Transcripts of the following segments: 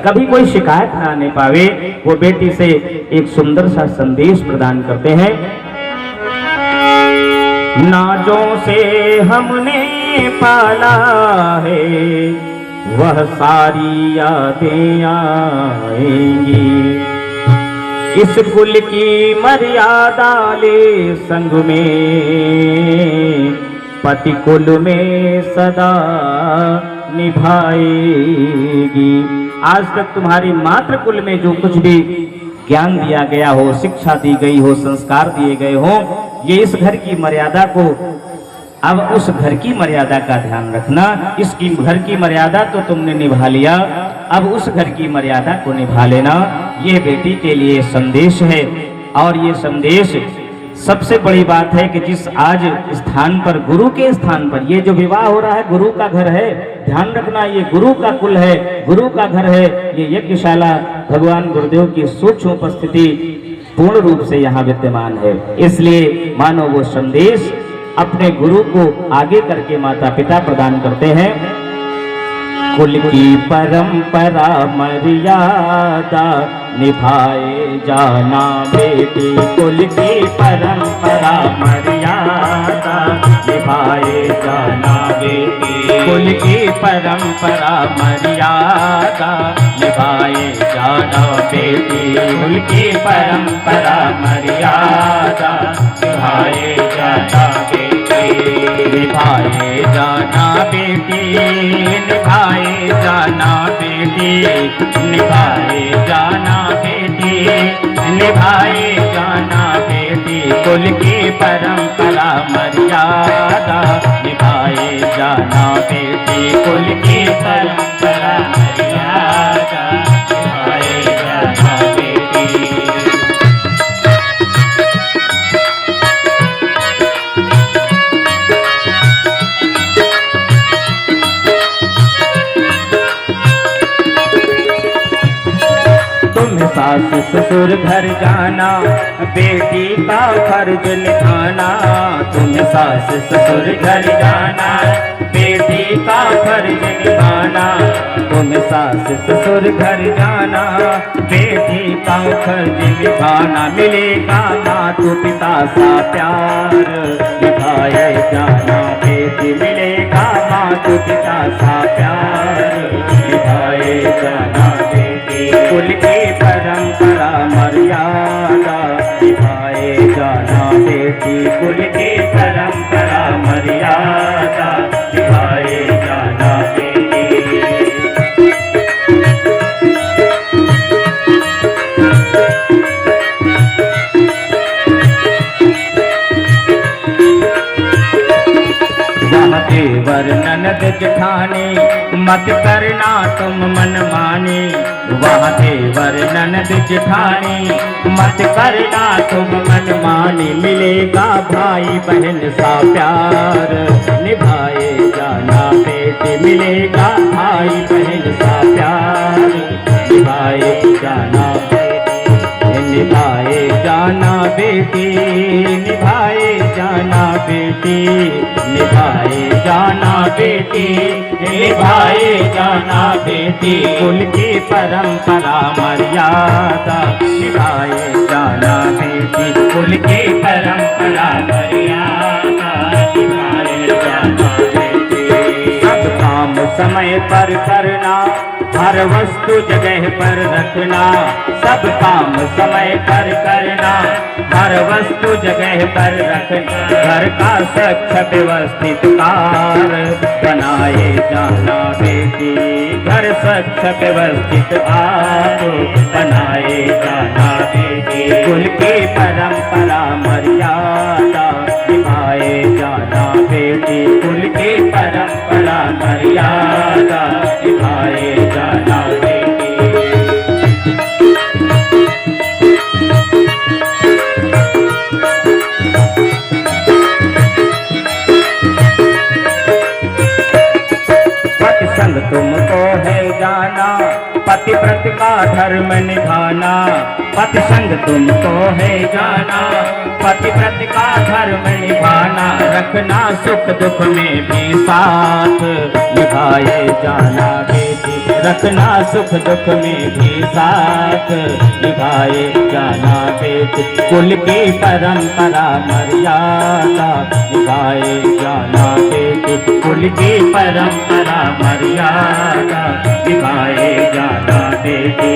कभी कोई शिकायत ना आने पावे, वो बेटी से एक सुंदर सा संदेश प्रदान करते हैं। नाजों से हमने पाला है, वह सारी यादें आएंगी। इस कुल की मर्यादा ले संग में, पति कुल में सदा निभाएगी। आज तक तुम्हारी मातृ कुल में जो कुछ भी ज्ञान दिया गया हो, शिक्षा दी गई हो, संस्कार दिए गए हो, ये इस घर की मर्यादा को, अब उस घर की मर्यादा का ध्यान रखना। इसकी घर की मर्यादा तो तुमने निभा लिया, अब उस घर की मर्यादा को निभा लेना। ये बेटी के लिए संदेश है। और ये संदेश सबसे बड़ी बात है कि जिस आज स्थान पर, गुरु के स्थान पर ये जो विवाह हो रहा है, गुरु का घर है। ध्यान रखना, ये गुरु का कुल है, गुरु का घर है। ये यज्ञशाला भगवान गुरुदेव की सूक्ष्म उपस्थिति पूर्ण रूप से यहाँ विद्यमान है। इसलिए मानो वो संदेश अपने गुरु को आगे करके माता पिता प्रदान करते हैं। कुल की परंपरा मर्यादा निभाए जाना बेटी, कुल की परंपरा मर्यादा निभाए जाना बेटी, कुल की परंपरा मर्यादा निभाए जाना बेटी, कुल की परंपरा मर्यादा निभाए जाना बेटी, निभाए जाना बेटी, निभाए जाना बेटी, निभाए जाना बेटी, निभाए जाना बेटी, कुल की परंपरा मर्यादा निभाए जाना बेटी, कुल की परंपरा मर्यादा निभाए जाना बेटी। सास ससुर घर जाना बेटी का फर्ज निभाना, तुम सास ससुर घर जाना बेटी का फर्ज निभाना, तुम सास ससुर घर जाना बेटी का फर्ज निभाना। मिलेगा माता पिता सा प्यार निभाए जाना बेटी, मिलेगा माता पिता सा प्यार निभाए जाना बेटी, कुल की परंपरा मर्यादा निभाए जाना बेटी, कुल की परंपरा मर्यादा निभाए जाना बेटी। वह देवर ननद जेठानी मत करना तुम मनमानी, वह देवर ननद जेठानी मत करना तुम मनमानी। मिलेगा भाई बहन सा प्यार निभाए जाना बेटी, मिलेगा भाई बहन सा प्यार निभाए जाना बेटी, निभाए जाना बेटी, निभाए जाना बेटी, निभाए जाना बेटी, निभाए जाना बेटी, कुल की परंपरा मर्यादा निभाए जाना बेटी, कुल की परंपरा मर्यादा निभाए जाना बेटी। सब काम समय पर करना, हर वस्तु जगह पर रखना, सब काम समय पर करना, हर वस्तु जगह पर रखना। घर का स्वच्छ व्यवस्थित कार बनाए जाना बेटी, घर स्वच्छ व्यवस्थित आप बनाए जाना बेटी, कुल की परंपरा मर्यादा निभाए जाना बेटी, कुल की परंपरा मर्यादा निभाए जाना बेटी। पति संग तुमको है जाना, पतिव्रत का धर्म निभाना, पति संग तुमको है जाना, पतिव्रत का धर्म निभाना। रखना सुख दुख में भी साथ निभाए जाना बेटी, रखना सुख दुख में भी साथ, निभाए जाना बेटी कुल की परंपरा मर्यादा, निभाए जाना बेटी कुल की परंपरा मर्यादा, निभाए जाना बेटी,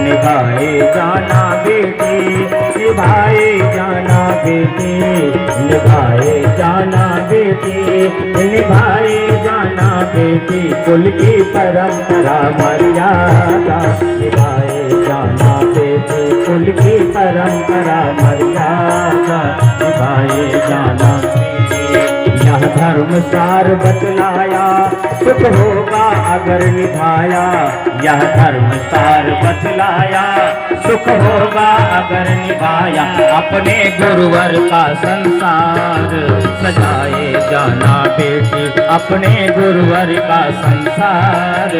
निभाए जाना बेटी, निभाए जाना बेटी, निभाए जाना बेटी, निभाए जाना बेटी कुल की परंपरा मर्यादा, निभाए जाना बेटी कुल की परंपरा मर्यादा, निभाए जाना यह धर्म सार बतलाया, सुख होगा अगर निभाया, यह धर्म सार बतलाया, सुख होगा अगर निभाया, अपने गुरुवर का संसार सजाए जाना बेटी, अपने गुरुवर का संसार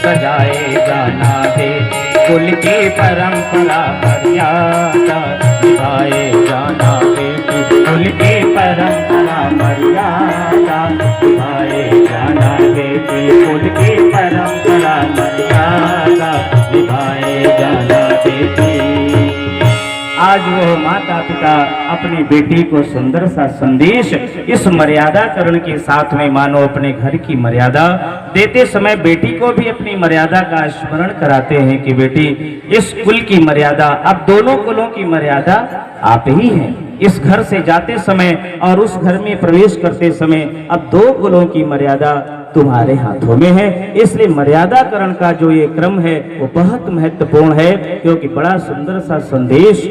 सजाए जाना बेटी, कुल की परंपरा मर्यादा, निभाए जाना बेटी कुल की परंपरा मर्यादा, निभाए जाना बेटी कुल की परंपरा मर्यादा, निभाए जाना बेटी। आज वो माता पिता अपनी बेटी को सुंदर सा संदेश इस मर्यादाकरण के साथ में मानो अपने घर की मर्यादा देते समय बेटी को भी अपनी मर्यादा का स्मरण कराते हैं कि बेटी इस कुल की मर्यादा, अब दोनों कुलों की मर्यादा आप ही हैं। इस घर से जाते समय और उस घर में प्रवेश करते समय अब दो कुलों की मर्यादा तुम्हारे हाथों में है। इसलिए मर्यादाकरण का जो ये क्रम है वो बहुत महत्वपूर्ण है, क्योंकि बड़ा सुंदर सा संदेश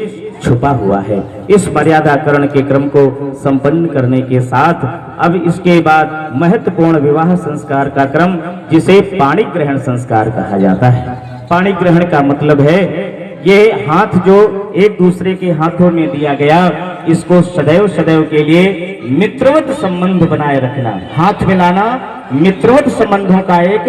छुपा हुआ है। इस मर्यादाकरण के क्रम को संपन्न करने के साथ अब इसके बाद महत्वपूर्ण विवाह संस्कार का क्रम, जिसे पाणी ग्रहण संस्कार कहा जाता है। पाणी ग्रहण का मतलब है ये हाथ जो एक दूसरे के हाथों में दिया गया, इसको सदैव सदैव के लिए मित्रवत संबंध बनाए रखना। हाथ मिलाना मित्रवत संबंधों का एक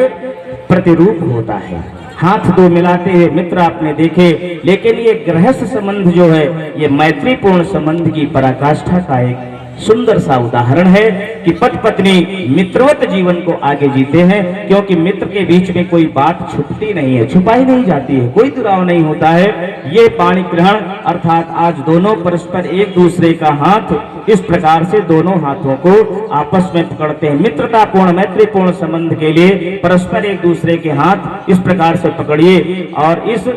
प्रतिरूप होता है। हाथ दो मिलाते हुए मित्र आपने देखे, लेकिन ये गृहस्थ संबंध जो है ये मैत्रीपूर्ण संबंध की पराकाष्ठा का एक सुंदर सा उदाहरण है कि पति पत्नी मित्रवत जीवन को आगे जीते हैं, क्योंकि मित्र के बीच में कोई बात छुपती नहीं है, छुपाई नहीं जाती है, कोई दुराव नहीं होता है। ये पाणी ग्रहण अर्थात आज दोनों परस्पर एक दूसरे का हाथ इस प्रकार से दोनों हाथों को आपस में पकड़ते हैं। मित्रतापूर्ण मैत्रीपूर्ण संबंध के लिए परस्पर एक दूसरे के हाथ इस प्रकार से पकड़िए और इस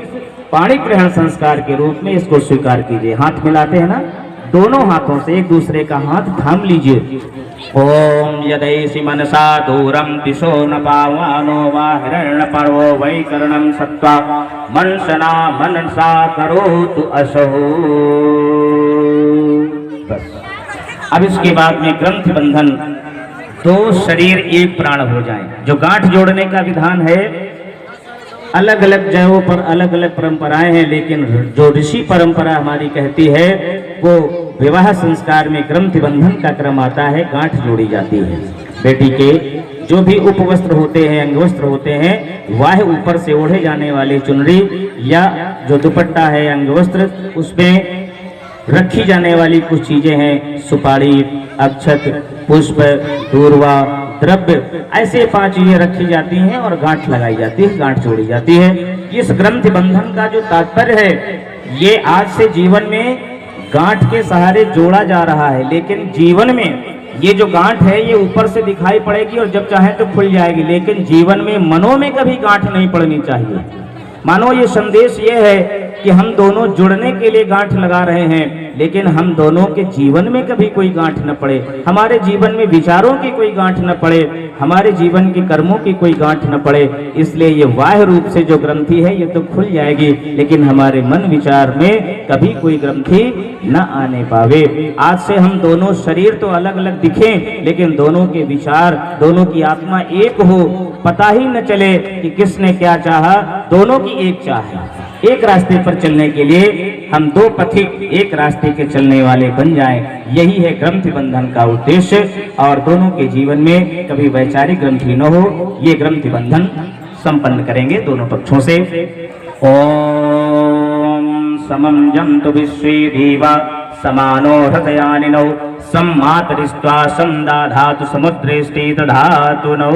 पाणी ग्रहण संस्कार के रूप में इसको स्वीकार कीजिए। हाथ मिलाते हैं ना, दोनों हाथों से एक दूसरे का हाथ थाम लीजिए। ओम यदैषि मनसा दूरम दिशो न पावानो वा हिरण्य पर्वो वैकरणं सत्वा मनसना मनसा करोतु असो। बस अब इसके बाद में ग्रंथ बंधन, दो शरीर एक प्राण हो जाएं। जो गांठ जोड़ने का विधान है, अलग अलग जगहों पर अलग अलग परंपराएं हैं, लेकिन जो ऋषि परंपरा हमारी कहती है वो विवाह संस्कार में ग्रंथ बंधन का क्रम आता है, गांठ जोड़ी जाती है। बेटी के जो भी उपवस्त्र होते हैं, अंगवस्त्र होते हैं, वह ऊपर से ओढ़े जाने वाले चुनरी या जो दुपट्टा है अंगवस्त्र, उसमें रखी जाने वाली कुछ चीजें हैं, सुपारी, अक्षत, पुष्प, दूर्वा, द्रव्य, ऐसे 5 चीजें रखी जाती हैं और गांठ लगाई जाती है, गांठ जोड़ी जाती है। इस ग्रंथ बंधन का जो तात्पर्य है, ये आज से जीवन में गांठ के सहारे जोड़ा जा रहा है, लेकिन जीवन में ये जो गांठ है ये ऊपर से दिखाई पड़ेगी और जब चाहे तो खुल जाएगी, लेकिन जीवन में मनों में कभी गांठ नहीं पड़नी चाहिए। मानो ये संदेश ये है कि हम दोनों जुड़ने के लिए गांठ लगा रहे हैं, लेकिन हम दोनों के जीवन में कभी कोई गांठ न पड़े, हमारे जीवन में विचारों की कोई गांठ न पड़े, हमारे जीवन के कर्मों की कोई गांठ न पड़े। इसलिए ये बाह्य रूप से जो ग्रंथि है ये तो खुल जाएगी, लेकिन हमारे मन विचार में कभी कोई ग्रंथि न आने पावे। आज से हम दोनों शरीर तो अलग अलग दिखें, लेकिन दोनों के विचार, दोनों की आत्मा एक हो, पता ही न चले कि किसने क्या चाहा, दोनों की एक चाह है। एक रास्ते पर चलने के लिए हम दो पथिक एक रास्ते के चलने वाले बन जाएं, यही है ग्रंथि बंधन का उद्देश्य। और दोनों के जीवन में कभी वैचारिक ग्रंथि न हो, ये ग्रंथि बंधन संपन्न करेंगे दोनों पक्षों से। ओम समं जंतु विश्वे देवा समानो हृदयानिनौ सम्मातरिस्त्वा संदाधातु समुद्रे स्थित धातु नौ।